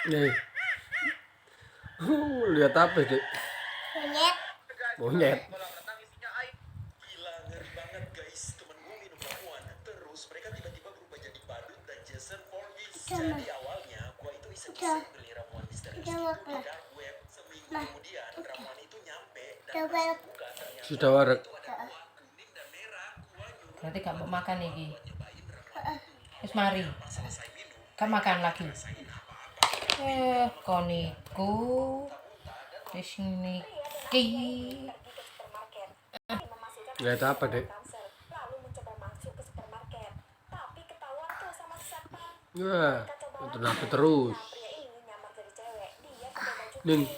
Nih. Lihat apa, Dek? Monyet. Monyet. Gila, ngeri banget guys. Temen gue minum ramuan, terus mereka tiba-tiba berubah jadi badut dan Jason Voorhees. Jadi awalnya gue itu iseng-iseng beli ramuan misterius itu di dark web. Seminggu kemudian ramuan itu nyampe dan pas dibuka ternyata Sudah warak. itu ada kuah kuning dan merah. Gue nyuruh Berarti gak mau makan nih Gi. nyobain ramuan itu. Terus mari. Pas selesai minum, Kan makan lagi. rasain apa-apa. Koniku. Wis niki. Lihat apa, Dek? Wah, nonton apa terus? Ning.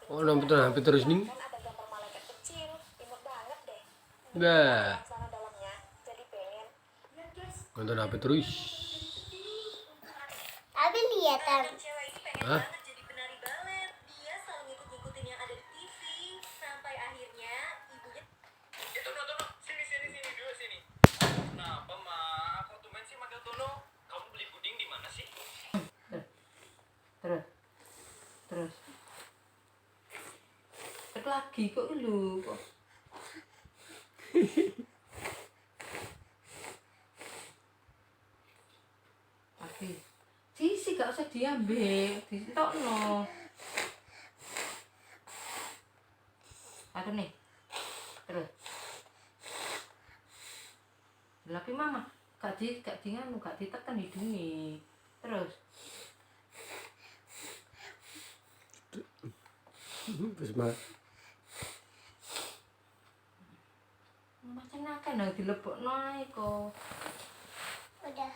Oh, nonton apa terus, Ning? Wah. Nonton apa terus? Tapi lihatan. Hah? Terus. Cek lagi kok lu kok. Lagi. Sisi gak usah diambil, ditokno. Aduh nih. Terus. Lagi mama, gak nganu, gak ditekan hidungnya. Terus. Terus mah. Macam akan nang dilebokno ae kok. Udah.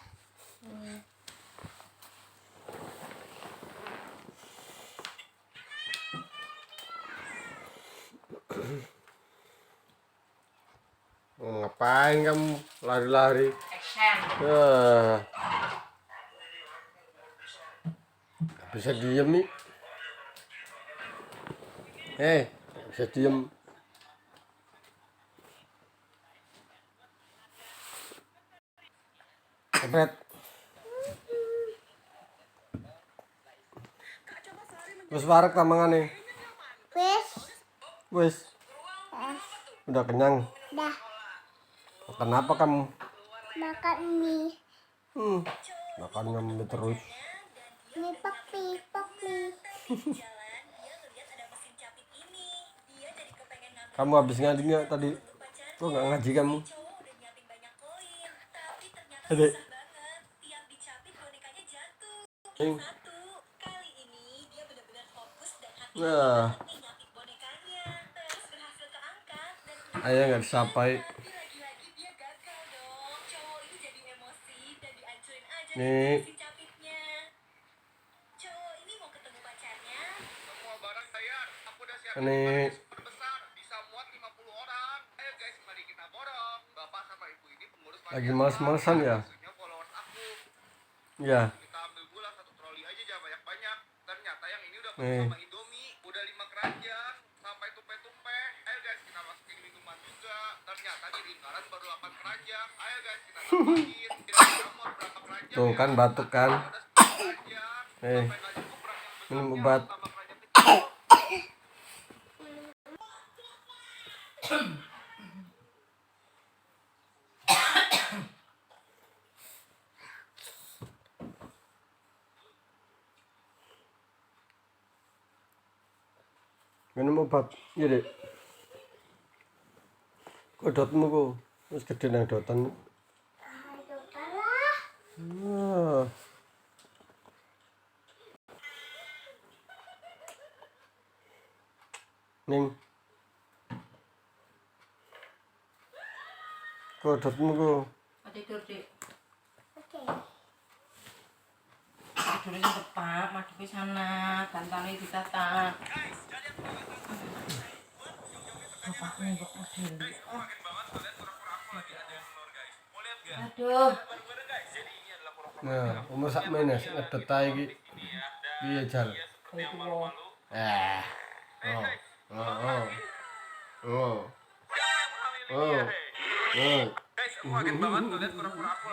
Ngapain kamu lari-lari? Action. Gak bisa diem nih. Gak bisa diem. Kepret. Wes warak tamangane. Wes. Udah kenyang. Dah. Makan apa kamu? Makan mie. Makan mie terus. Mie papi. Kamu habis ngaji nggak tadi? Kok nggak ngaji kamu? Adik. Nah. Ayah nggak disapai. Nih. Ini lagi males-malesan ya? Iya. Kita ambil gula 1 troli aja jangan banyak-banyak. Ternyata yang ini udah Nih. sama Indomie, udah 5 keranjang sampai tumpeh-tumpeh. Ayo guys, kita masukin minuman juga. Ternyata di lingkaran baru 8 keranjang. Ayo guys, kita tambahin. Kira-kira mau berapa keranjang? Tuh kan batuk kan? Nih. Minum obat. Minum obat, iya dek. Kok dotmu kok? Terus gede nang dotan. Ning. Kok dotmu kok? Tidur, Dik. Oke. Tidurnya tepat, madep ke sana, bantalnya ditata. Bapaknya kok model. Aduh. Nah, umur sak meneh ngedot ae iki. Piye jar? Itu loh. Oh. Guys, aku kaget banget ngeliat kura-kura aku